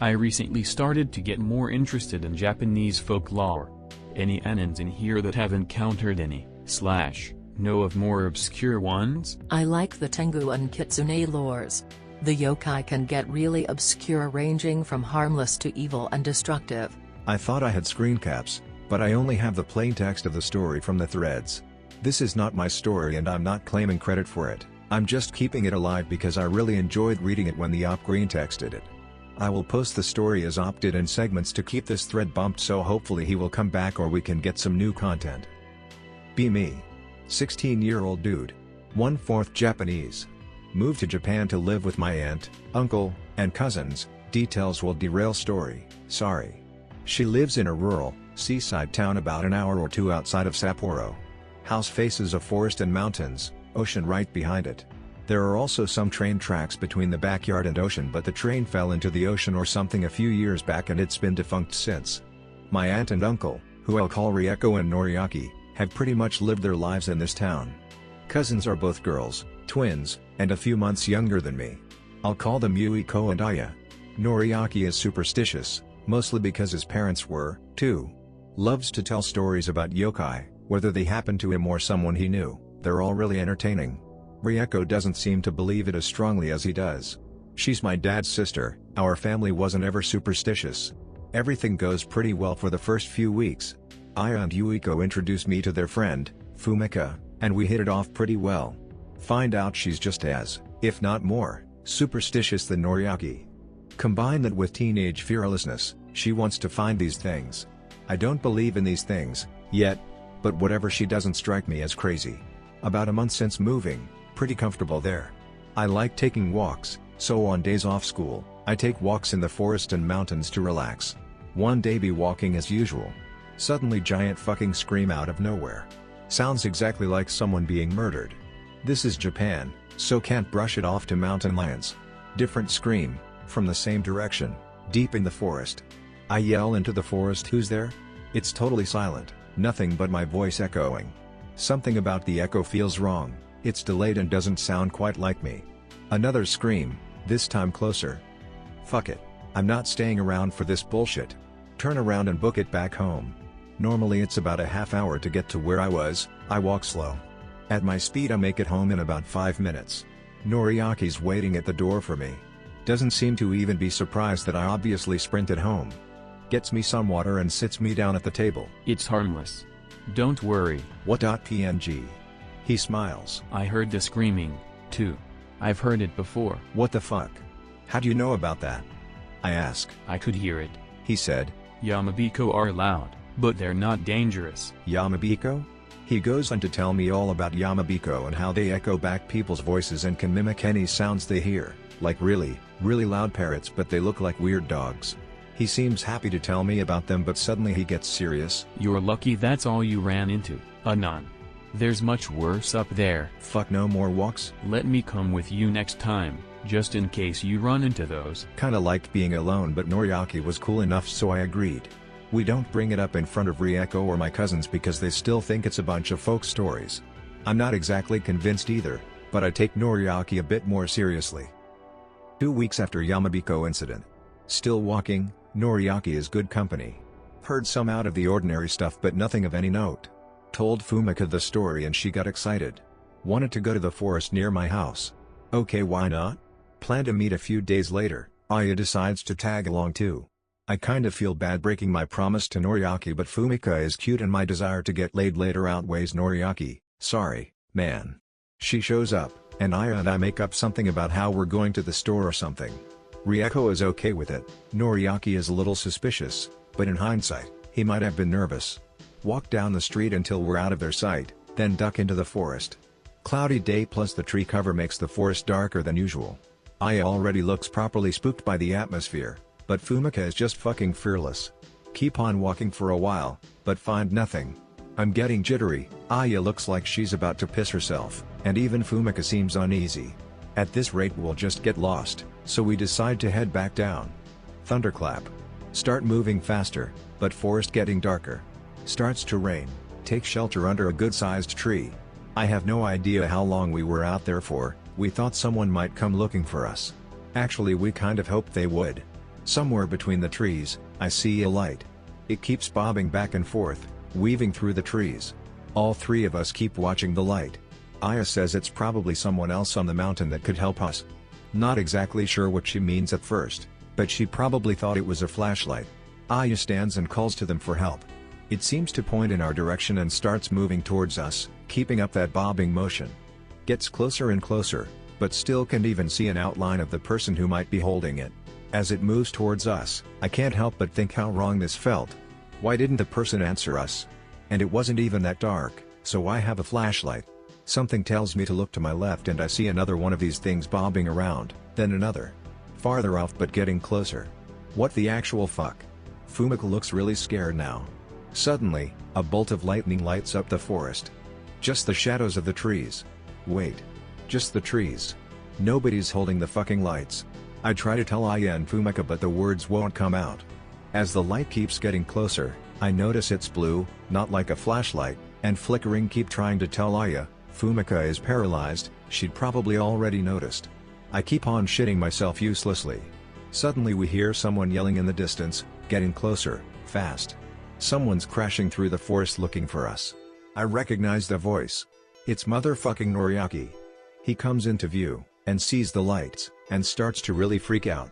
I recently started to get more interested in Japanese folklore. Any anins in here that have encountered any/know of more obscure ones? I like the Tengu and Kitsune lores. The yokai can get really obscure, ranging from harmless to evil and destructive. I thought I had screen caps, but I only have the plain text of the story from the threads. This is not my story and I'm not claiming credit for it. I'm just keeping it alive because I really enjoyed reading it when the op green texted it. I will post the story as opted in segments to keep this thread bumped, so hopefully he will come back or we can get some new content. Be me. 16-year-old dude. 1/4 Japanese. Moved to Japan to live with my aunt, uncle, and cousins. Details will derail story, sorry. She lives in a rural, seaside town about an hour or two outside of Sapporo. House faces a forest and mountains, ocean right behind it. There are also some train tracks between the backyard and ocean, but the train fell into the ocean or something a few years back and it's been defunct since. My aunt and uncle, who I'll call Rieko and Noriaki, have pretty much lived their lives in this town. Cousins are both girls, twins, and a few months younger than me. I'll call them Yuiko and Aya. Noriaki is superstitious, mostly because his parents were, too. Loves to tell stories about yokai, whether they happen to him or someone he knew. They're all really entertaining. Rieko doesn't seem to believe it as strongly as he does. She's my dad's sister. Our family wasn't ever superstitious. Everything goes pretty well for the first few weeks. Aya and Yuiko introduced me to their friend, Fumika, and we hit it off pretty well. Find out she's just as, if not more, superstitious than Noriaki. Combine that with teenage fearlessness, she wants to find these things. I don't believe in these things, yet, but whatever, she doesn't strike me as crazy. About a month since moving, pretty comfortable there. I like taking walks, so on days off school, I take walks in the forest and mountains to relax. One day be walking as usual. Suddenly giant fucking scream out of nowhere. Sounds exactly like someone being murdered. This is Japan, so can't brush it off to mountain lions. Different scream, from the same direction, deep in the forest. I yell into the forest, "Who's there?" It's totally silent, nothing but my voice echoing. Something about the echo feels wrong, it's delayed and doesn't sound quite like me. Another scream, this time closer. Fuck it, I'm not staying around for this bullshit. Turn around and book it back home. Normally it's about a half hour to get to where I was. I walk slow. At my speed I make it home in about 5 minutes. Noriaki's waiting at the door for me. Doesn't seem to even be surprised that I obviously sprinted home. Gets me some water and sits me down at the table. It's harmless. Don't worry. What? PNG. He smiles. I heard the screaming, too. I've heard it before. What the fuck? How do you know about that? I ask. I could hear it. He said. Yamabiko are loud, but they're not dangerous. Yamabiko? He goes on to tell me all about Yamabiko and how they echo back people's voices and can mimic any sounds they hear, like really, really loud parrots, but they look like weird dogs. He seems happy to tell me about them, but suddenly he gets serious. You're lucky that's all you ran into, Anon. There's much worse up there. Fuck, no more walks? Let me come with you next time, just in case you run into those. Kinda liked being alone, but Noriaki was cool enough, so I agreed. We don't bring it up in front of Rieko or my cousins because they still think it's a bunch of folk stories. I'm not exactly convinced either, but I take Noriaki a bit more seriously. 2 weeks after Yamabiko incident. Still walking. Noriaki is good company. Heard some out of the ordinary stuff but nothing of any note. Told Fumika the story and she got excited. Wanted to go to the forest near my house. Okay, why not? Plan to meet a few days later. Aya decides to tag along too. I kind of feel bad breaking my promise to Noriaki, but Fumika is cute and my desire to get laid later outweighs Noriaki. Sorry, man. She shows up, and Aya and I make up something about how we're going to the store or something. Rieko is okay with it. Noriaki is a little suspicious, but in hindsight, he might have been nervous. Walk down the street until we're out of their sight, then duck into the forest. Cloudy day plus the tree cover makes the forest darker than usual. Aya already looks properly spooked by the atmosphere, but Fumika is just fucking fearless. Keep on walking for a while, but find nothing. I'm getting jittery. Aya looks like she's about to piss herself, and even Fumika seems uneasy. At this rate we'll just get lost, so we decide to head back down. Thunderclap. Start moving faster, but forest getting darker. Starts to rain. Take shelter under a good-sized tree. I have no idea how long we were out there for. We thought someone might come looking for us. Actually, we kind of hoped they would. Somewhere between the trees, I see a light. It keeps bobbing back and forth, weaving through the trees. All three of us keep watching the light. Aya says it's probably someone else on the mountain that could help us. Not exactly sure what she means at first, but she probably thought it was a flashlight. Aya stands and calls to them for help. It seems to point in our direction and starts moving towards us, keeping up that bobbing motion. Gets closer and closer, but still can't even see an outline of the person who might be holding it. As it moves towards us, I can't help but think how wrong this felt. Why didn't the person answer us? And it wasn't even that dark, so I have a flashlight. Something tells me to look to my left and I see another one of these things bobbing around, then another. Farther off but getting closer. What the actual fuck? Fumika looks really scared now. Suddenly, a bolt of lightning lights up the forest. Just the shadows of the trees. Wait. Just the trees. Nobody's holding the fucking lights. I try to tell Aya and Fumika but the words won't come out. As the light keeps getting closer, I notice it's blue, not like a flashlight, and flickering. Keep trying to tell Aya, Fumika is paralyzed, she'd probably already noticed. I keep on shitting myself uselessly. Suddenly we hear someone yelling in the distance, getting closer, fast. Someone's crashing through the forest looking for us. I recognize the voice. It's motherfucking Noriaki. He comes into view, and sees the lights, and starts to really freak out.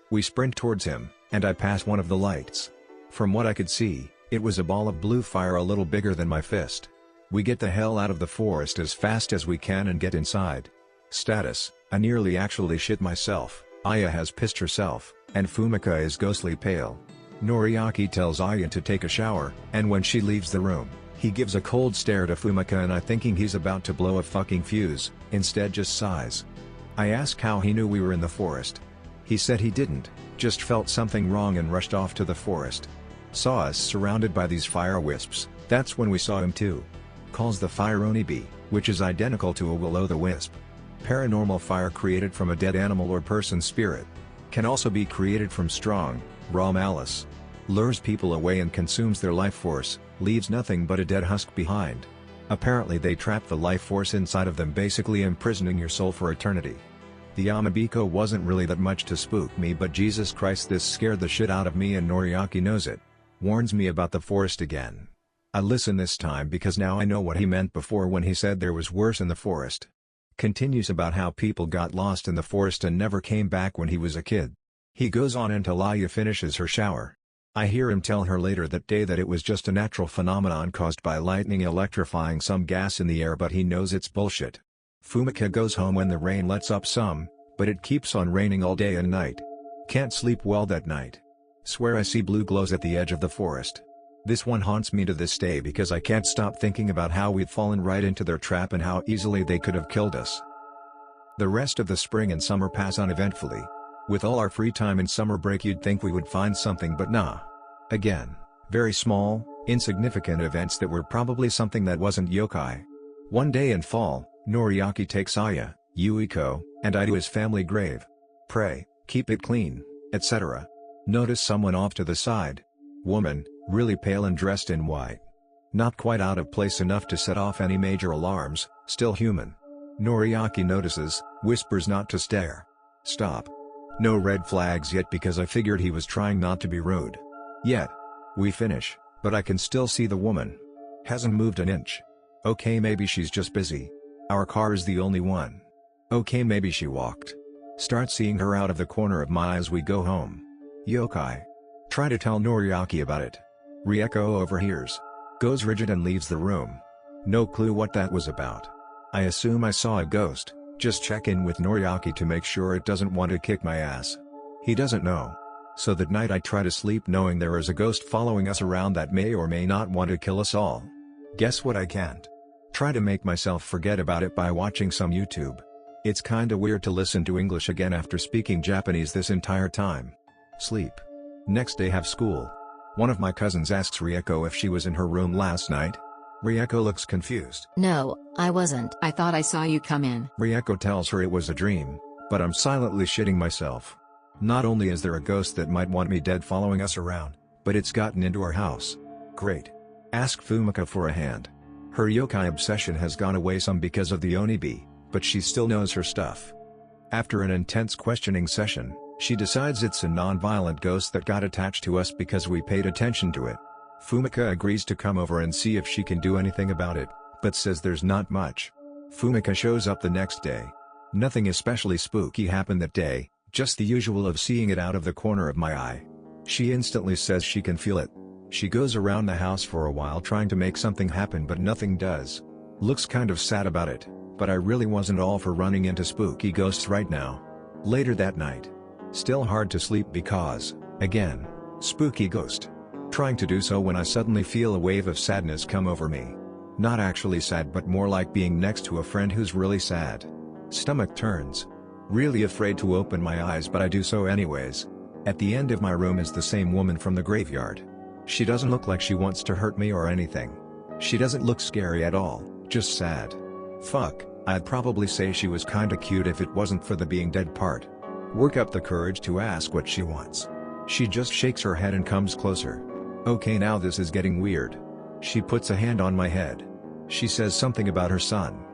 We sprint towards him, and I pass one of the lights. From what I could see, it was a ball of blue fire a little bigger than my fist. We get the hell out of the forest as fast as we can and get inside. Status: I nearly actually shit myself, Aya has pissed herself, and Fumika is ghostly pale. Noriaki tells Aya to take a shower, and when she leaves the room, he gives a cold stare to Fumika and I thinking he's about to blow a fucking fuse, instead just sighs. I ask how he knew we were in the forest. He said he didn't, just felt something wrong and rushed off to the forest. Saw us surrounded by these fire wisps, that's when we saw him too. Calls the fire Onibi, which is identical to a will-o'-the-wisp. Paranormal fire created from a dead animal or person's spirit. Can also be created from strong, raw malice. Lures people away and consumes their life force, leaves nothing but a dead husk behind. Apparently they trap the life force inside of them, basically imprisoning your soul for eternity. The Yamabiko wasn't really that much to spook me, but Jesus Christ, this scared the shit out of me and Noriaki knows it. Warns me about the forest again. I listen this time because now I know what he meant before when he said there was worse in the forest. Continues about how people got lost in the forest and never came back when he was a kid. He goes on until Aya finishes her shower. I hear him tell her later that day that it was just a natural phenomenon caused by lightning electrifying some gas in the air, but he knows it's bullshit. Fumika goes home when the rain lets up some, but it keeps on raining all day and night. Can't sleep well that night. Swear I see blue glows at the edge of the forest. This one haunts me to this day because I can't stop thinking about how we'd fallen right into their trap and how easily they could have killed us. The rest of the spring and summer pass uneventfully. With all our free time in summer break you'd think we would find something, but nah. Again, very small, insignificant events that were probably something that wasn't yokai. One day in fall, Noriaki takes Aya, Yuiko, and I to his family grave. Pray, keep it clean, etc. Notice someone off to the side. Woman, really pale and dressed in white. Not quite out of place enough to set off any major alarms, still human. Noriaki notices, whispers not to stare. Stop. No red flags yet because I figured he was trying not to be rude. Yet. We finish, but I can still see the woman. Hasn't moved an inch. Okay, maybe she's just busy. Our car is the only one. Okay, maybe she walked. Start seeing her out of the corner of my eye as we go home. Yokai. Try to tell Noriaki about it. Rieko overhears. Goes rigid and leaves the room. No clue what that was about. I assume I saw a ghost, just check in with Noriaki to make sure it doesn't want to kick my ass. He doesn't know. So that night I try to sleep knowing there is a ghost following us around that may or may not want to kill us all. Guess what I can't? Try to make myself forget about it by watching some YouTube. It's kinda weird to listen to English again after speaking Japanese this entire time. Sleep. Next day have school. One of my cousins asks Rieko if she was in her room last night. Rieko looks confused. No, I wasn't. I thought I saw you come in. Rieko tells her it was a dream, but I'm silently shitting myself. Not only is there a ghost that might want me dead following us around, but it's gotten into our house. Great. Ask Fumika for a hand. Her yokai obsession has gone away some because of the Onibi, but she still knows her stuff. After an intense questioning session, She decides it's a non-violent ghost that got attached to us because we paid attention to it. Fumika agrees to come over and see if she can do anything about it, but says there's not much. Fumika shows up the next day. Nothing especially spooky happened that day, just the usual of seeing it out of the corner of my eye. She instantly says she can feel it. She goes around the house for a while trying to make something happen but nothing does. Looks kind of sad about it, but I really wasn't all for running into spooky ghosts right now. Later that night. Still hard to sleep because, again, spooky ghost. Trying to do so when I suddenly feel a wave of sadness come over me. Not actually sad but more like being next to a friend who's really sad. Stomach turns. Really afraid to open my eyes but I do so anyways. At the end of my room is the same woman from the graveyard. She doesn't look like she wants to hurt me or anything. She doesn't look scary at all, just sad. Fuck, I'd probably say she was kinda cute if it wasn't for the being dead part. Work up the courage to ask what she wants. She just shakes her head and comes closer. Okay, now this is getting weird. She puts a hand on my head. She says something about her son.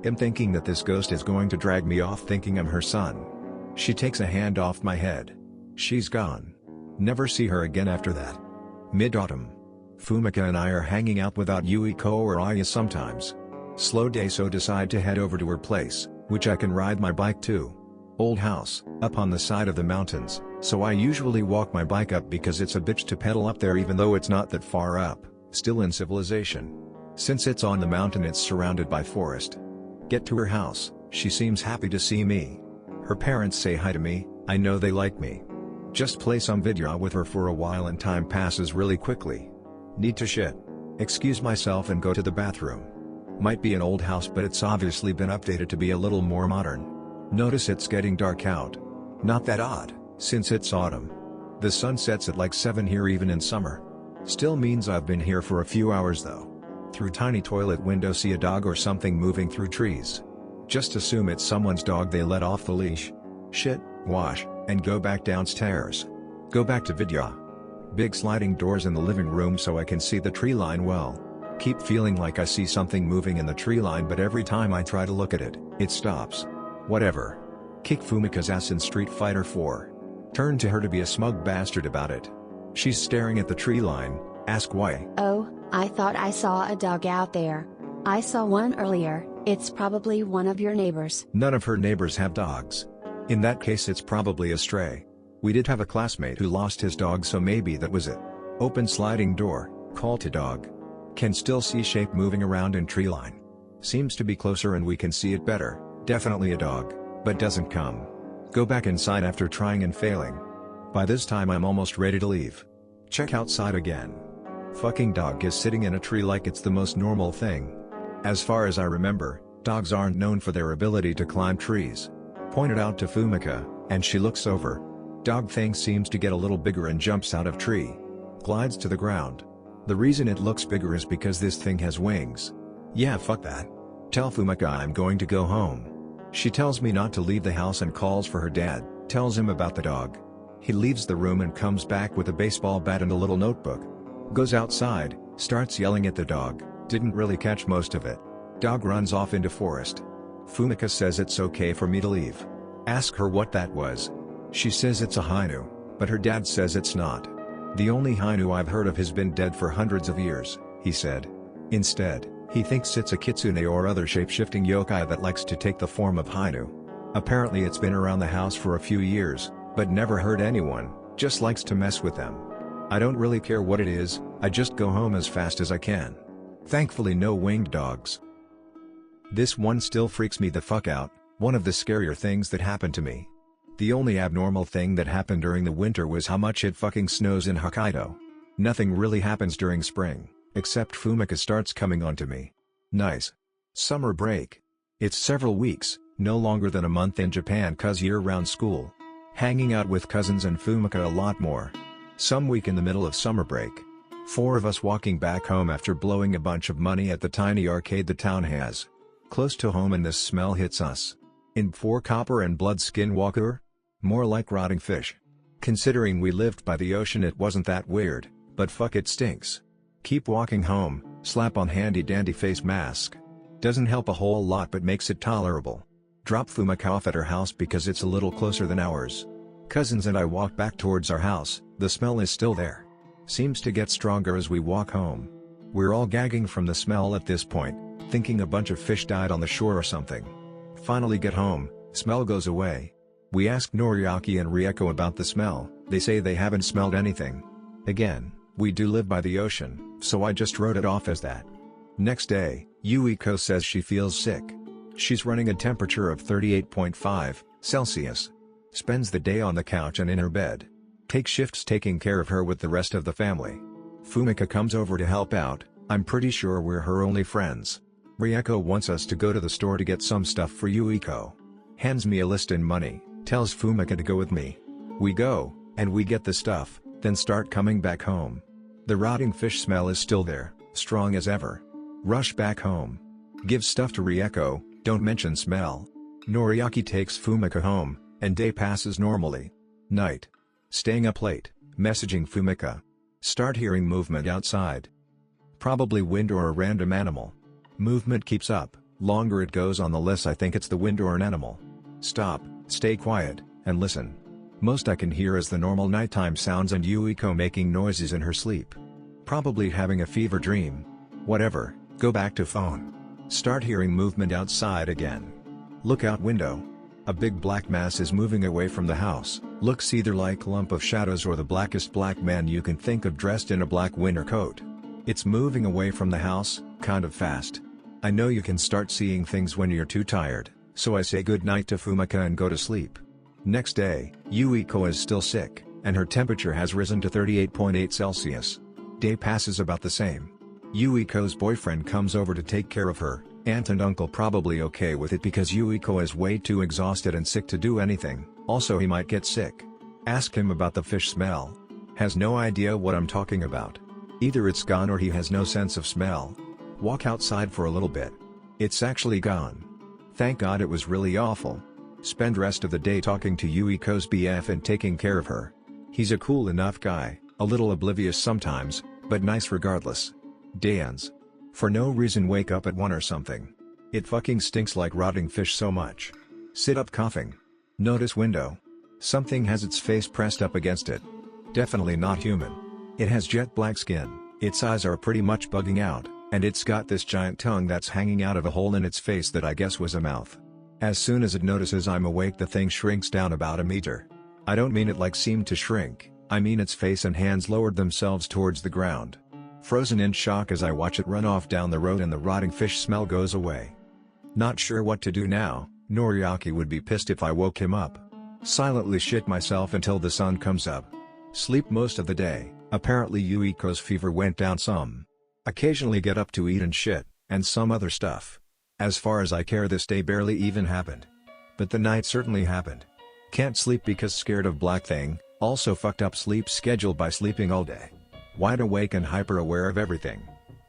I'm thinking that this ghost is going to drag me off thinking I'm her son. She takes a hand off my head. She's gone. Never see her again after that. Mid-autumn. Fumika and I are hanging out without Yuiko or Aya sometimes. Slow day so decide to head over to her place, which I can ride my bike to. Old house, up on the side of the mountains, so I usually walk my bike up because it's a bitch to pedal up there even though it's not that far up, still in civilization. Since it's on the mountain it's surrounded by forest. Get to her house, she seems happy to see me. Her parents say hi to me, I know they like me. Just play some video with her for a while and time passes really quickly. Need to shit. Excuse myself and go to the bathroom. Might be an old house but it's obviously been updated to be a little more modern. Notice it's getting dark out. Not that odd, since it's autumn. The sun sets at like 7 here even in summer. Still means I've been here for a few hours though. Through tiny toilet window see a dog or something moving through trees. Just assume it's someone's dog they let off the leash. Shit, wash, and go back downstairs. Go back to video. Big sliding doors in the living room so I can see the tree line well. Keep feeling like I see something moving in the tree line but every time I try to look at it, it stops. Whatever. Kick Fumika's ass in Street Fighter 4. Turn to her to be a smug bastard about it. She's staring at the tree line, ask why. Oh, I thought I saw a dog out there. I saw one earlier, it's probably one of your neighbors. None of her neighbors have dogs. In that case it's probably a stray. We did have a classmate who lost his dog so maybe that was it. Open sliding door, call to dog. Can still see shape moving around in tree line. Seems to be closer and we can see it better. Definitely a dog, but doesn't come. Go back inside after trying and failing. By this time I'm almost ready to leave. Check outside again. Fucking dog is sitting in a tree like it's the most normal thing. As far as I remember, dogs aren't known for their ability to climb trees. Pointed out to Fumika, and she looks over. Dog thing seems to get a little bigger and jumps out of tree. Glides to the ground. The reason it looks bigger is because this thing has wings. Yeah, fuck that. Tell Fumika I'm going to go home. She tells me not to leave the house and calls for her dad, tells him about the dog. He leaves the room and comes back with a baseball bat and a little notebook. Goes outside, starts yelling at the dog, didn't really catch most of it. Dog runs off into forest. Fumika says it's okay for me to leave. Ask her what that was. She says it's a Hainu, but her dad says it's not. The only Hainu I've heard of has been dead for hundreds of years, he said. Instead, he thinks it's a kitsune or other shape-shifting yokai that likes to take the form of Hainu. Apparently it's been around the house for a few years, but never hurt anyone, just likes to mess with them. I don't really care what it is, I just go home as fast as I can. Thankfully no winged dogs. This one still freaks me the fuck out, one of the scarier things that happened to me. The only abnormal thing that happened during the winter was how much it fucking snows in Hokkaido. Nothing really happens during spring, except Fumika starts coming onto me. Nice. Summer break. It's several weeks, no longer than a month in Japan cause year-round school. Hanging out with cousins and Fumika a lot more. Some week in the middle of summer break. 4 of us walking back home after blowing a bunch of money at the tiny arcade the town has. Close to home and this smell hits us. In 4 copper and blood skinwalker? More like rotting fish. Considering we lived by the ocean it wasn't that weird, but fuck it stinks. Keep walking home, slap on handy dandy face mask. Doesn't help a whole lot but makes it tolerable. Drop Fumika off at her house because it's a little closer than ours. Cousins and I walk back towards our house, the smell is still there. Seems to get stronger as we walk home. We're all gagging from the smell at this point, thinking a bunch of fish died on the shore or something. Finally get home, smell goes away. We ask Noriaki and Rieko about the smell, they say they haven't smelled anything. Again, we do live by the ocean, so I just wrote it off as that. Next day, Yuiko says she feels sick. She's running a temperature of 38.5 Celsius. Spends the day on the couch and in her bed. Takes shifts taking care of her with the rest of the family. Fumika comes over to help out, I'm pretty sure we're her only friends. Rieko wants us to go to the store to get some stuff for Yuiko. Hands me a list and money, tells Fumika to go with me. We go, and we get the stuff, then start coming back home. The rotting fish smell is still there, strong as ever. Rush back home. Give stuff to Rieko, don't mention smell. Noriaki takes Fumika home, and day passes normally. Night. Staying up late, messaging Fumika. Start hearing movement outside. Probably wind or a random animal. Movement keeps up, longer it goes on the less I think it's the wind or an animal. Stop, stay quiet, and listen. Most I can hear is the normal nighttime sounds and Yuiko making noises in her sleep. Probably having a fever dream. Whatever, go back to phone. Start hearing movement outside again. Look out window. A big black mass is moving away from the house, looks either like lump of shadows or the blackest black man you can think of dressed in a black winter coat. It's moving away from the house, kind of fast. I know you can start seeing things when you're too tired, so I say good night to Fumika and go to sleep. Next day, Yuiko is still sick, and her temperature has risen to 38.8 Celsius. Day passes about the same. Yuiko's boyfriend comes over to take care of her, aunt and uncle probably okay with it because Yuiko is way too exhausted and sick to do anything, also he might get sick. Ask him about the fish smell. Has no idea what I'm talking about. Either it's gone or he has no sense of smell. Walk outside for a little bit. It's actually gone. Thank God it was really awful. Spend rest of the day talking to Yuiko's BF and taking care of her. He's a cool enough guy, a little oblivious sometimes, but nice regardless. Day ends. For no reason wake up at 1 or something. It fucking stinks like rotting fish so much. Sit up coughing. Notice window. Something has its face pressed up against it. Definitely not human. It has jet black skin, its eyes are pretty much bugging out, and it's got this giant tongue that's hanging out of a hole in its face that I guess was a mouth. As soon as it notices I'm awake the thing shrinks down about a meter. I don't mean it like seemed to shrink, I mean its face and hands lowered themselves towards the ground. Frozen in shock as I watch it run off down the road and the rotting fish smell goes away. Not sure what to do now, Noriaki would be pissed if I woke him up. Silently shit myself until the sun comes up. Sleep most of the day, apparently Yuiko's fever went down some. Occasionally get up to eat and shit, and some other stuff. As far as I care this day barely even happened. But the night certainly happened. Can't sleep because scared of black thing, also fucked up sleep schedule by sleeping all day. Wide awake and hyper aware of everything.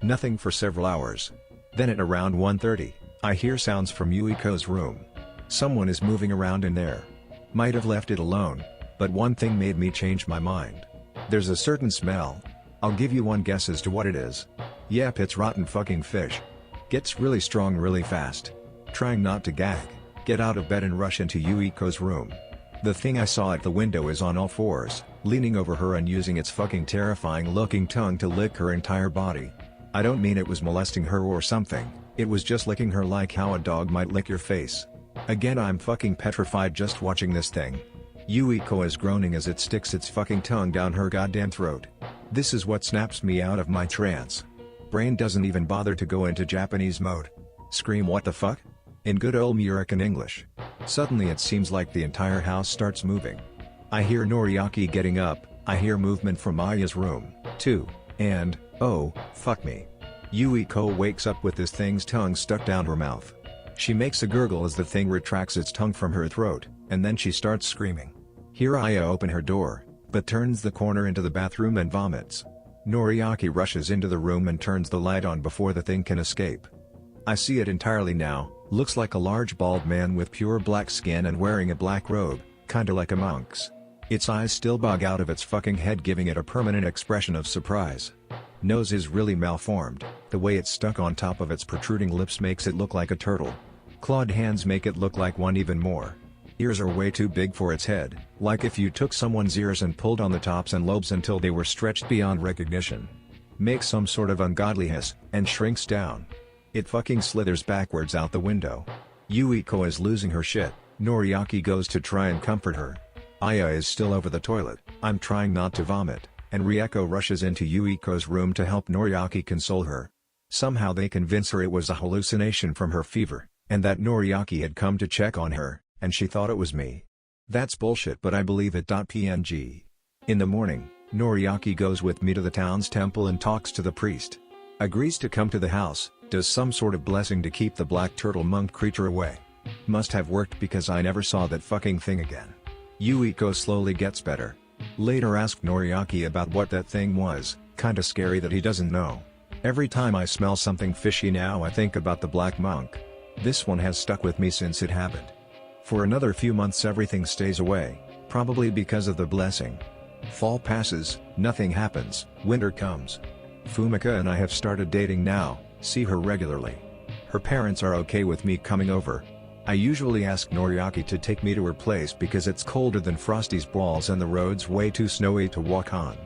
Nothing for several hours. Then at around 1:30, I hear sounds from Yuiko's room. Someone is moving around in there. Might have left it alone, but one thing made me change my mind. There's a certain smell. I'll give you one guess as to what it is. Yep, it's rotten fucking fish. Gets really strong really fast. Trying not to gag, get out of bed and rush into Yuiko's room. The thing I saw at the window is on all fours, leaning over her and using its fucking terrifying looking tongue to lick her entire body. I don't mean it was molesting her or something, it was just licking her like how a dog might lick your face. Again I'm fucking petrified just watching this thing. Yuiko is groaning as it sticks its fucking tongue down her goddamn throat. This is what snaps me out of my trance. Brain doesn't even bother to go into Japanese mode. Scream what the fuck? In good old American English. Suddenly it seems like the entire house starts moving. I hear Noriaki getting up, I hear movement from Aya's room, too, and, oh, fuck me. Yuiko wakes up with this thing's tongue stuck down her mouth. She makes a gurgle as the thing retracts its tongue from her throat, and then she starts screaming. Hear Aya open her door, but turns the corner into the bathroom and vomits. Noriaki rushes into the room and turns the light on before the thing can escape. I see it entirely now, looks like a large bald man with pure black skin and wearing a black robe, kinda like a monk's. Its eyes still bug out of its fucking head giving it a permanent expression of surprise. Nose is really malformed, the way it's stuck on top of its protruding lips makes it look like a turtle. Clawed hands make it look like one even more. Ears are way too big for its head, like if you took someone's ears and pulled on the tops and lobes until they were stretched beyond recognition. Makes some sort of ungodly hiss, and shrinks down. It fucking slithers backwards out the window. Yuiko is losing her shit. Noriaki goes to try and comfort her. Aya is still over the toilet. I'm trying not to vomit, and Rieko rushes into Yuiko's room to help Noriaki console her. Somehow they convince her it was a hallucination from her fever, and that Noriaki had come to check on her, and she thought it was me. That's bullshit, but I believe it. PNG. In the morning, Noriaki goes with me to the town's temple and talks to the priest. Agrees to come to the house, does some sort of blessing to keep the black turtle monk creature away. Must have worked because I never saw that fucking thing again. Yuiko slowly gets better. Later asked Noriaki about what that thing was, kinda scary that he doesn't know. Every time I smell something fishy now I think about the black monk. This one has stuck with me since it happened. For another few months everything stays away, probably because of the blessing. Fall passes, nothing happens, winter comes. Fumika and I have started dating now, see her regularly. Her parents are okay with me coming over. I usually ask Noriaki to take me to her place because it's colder than Frosty's balls and the road's way too snowy to walk on.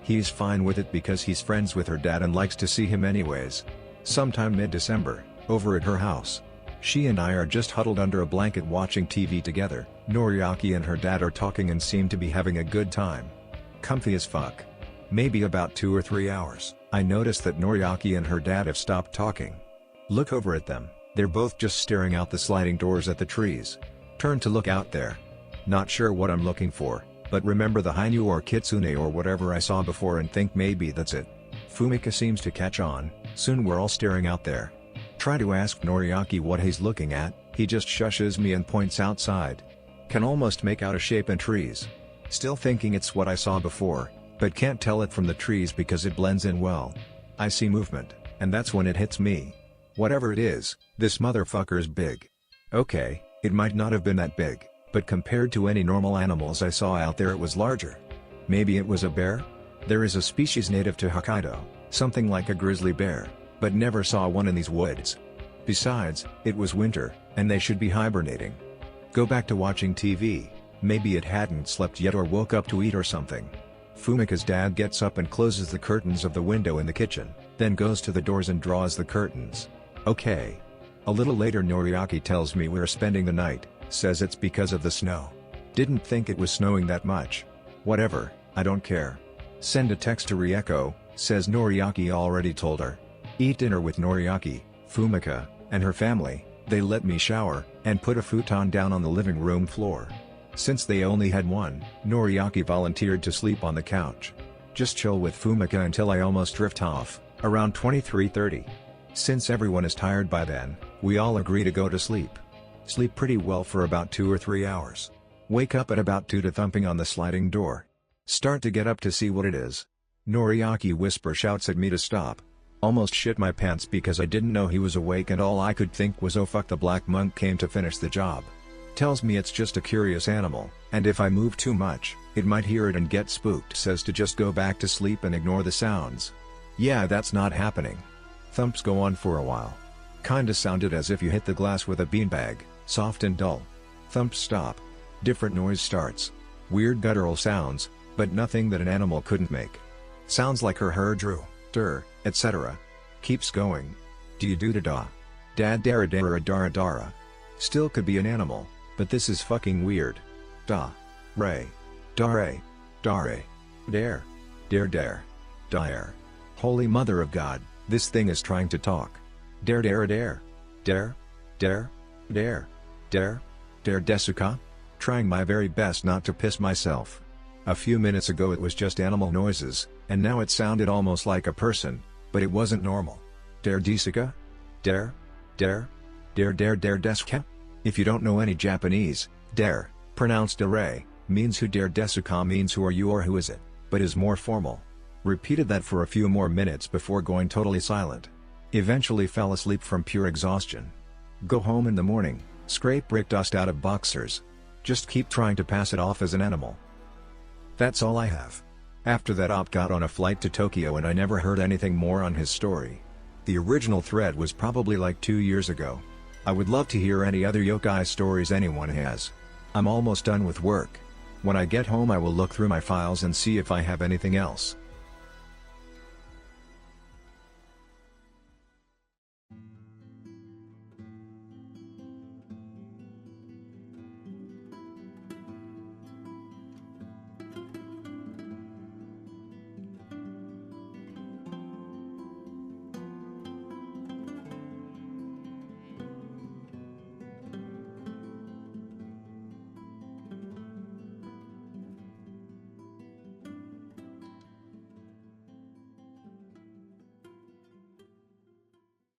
He's fine with it because he's friends with her dad and likes to see him anyways. Sometime mid-December, over at her house. She and I are just huddled under a blanket watching TV together. Noriaki and her dad are talking and seem to be having a good time. Comfy as fuck. Maybe about 2 or 3 hours, I notice that Noriaki and her dad have stopped talking. Look over at them, they're both just staring out the sliding doors at the trees. Turn to look out there. Not sure what I'm looking for, but remember the Hainu or Kitsune or whatever I saw before and think maybe that's it. Fumika seems to catch on, soon we're all staring out there. Try to ask Noriaki what he's looking at, he just shushes me and points outside. Can almost make out a shape in trees. Still thinking it's what I saw before, but can't tell it from the trees because it blends in well. I see movement, and that's when it hits me. Whatever it is, this motherfucker's big. Okay, it might not have been that big, but compared to any normal animals I saw out there it was larger. Maybe it was a bear? There is a species native to Hokkaido, something like a grizzly bear, but never saw one in these woods. Besides, it was winter, and they should be hibernating. Go back to watching TV, maybe it hadn't slept yet or woke up to eat or something. Fumika's dad gets up and closes the curtains of the window in the kitchen, then goes to the doors and draws the curtains. Okay. A little later Noriaki tells me we're spending the night, says it's because of the snow. Didn't think it was snowing that much. Whatever, I don't care. Send a text to Rieko, says Noriaki already told her. Eat dinner with Noriaki, Fumika, and her family. They let me shower, and put a futon down on the living room floor. Since they only had one, Noriaki volunteered to sleep on the couch. Just chill with Fumika until I almost drift off, around 23:30. Since everyone is tired by then, we all agree to go to sleep. Sleep pretty well for about 2 or 3 hours. Wake up at about 2 to thumping on the sliding door. Start to get up to see what it is. Noriaki shouts at me to stop. Almost shit my pants because I didn't know he was awake and all I could think was oh fuck, the black monk came to finish the job. Tells me it's just a curious animal, and if I move too much, it might hear it and get spooked. Says to just go back to sleep and ignore the sounds. Yeah, that's not happening. Thumps go on for a while. Kinda sounded as if you hit the glass with a beanbag, soft and dull. Thumps stop. Different noise starts. Weird guttural sounds, but nothing that an animal couldn't make. Sounds like her drew, etc. Keeps going. Do you do da da? Dad dara dara dara dara. Still could be an animal, but this is fucking weird. Da. Ray. Dare. Dare. Dare. Dare dare. Dare. Holy Mother of God, this thing is trying to talk. Dare dare dare. Dare. Dare. Dare. Dare. Dare desuka? Trying my very best not to piss myself. A few minutes ago it was just animal noises, and now it sounded almost like a person, but it wasn't normal. Dare desuka? Dare? Dare? Dare dare dare desuka? If you don't know any Japanese, dare, pronounced dare, means who, dare desuka means who are you or who is it, but is more formal. Repeated that for a few more minutes before going totally silent. Eventually fell asleep from pure exhaustion. Go home in the morning, scrape brick dust out of boxers. Just keep trying to pass it off as an animal. That's all I have. After that op got on a flight to Tokyo and I never heard anything more on his story. The original thread was probably like 2 years ago. I would love to hear any other yokai stories anyone has. I'm almost done with work. When I get home I will look through my files and see if I have anything else.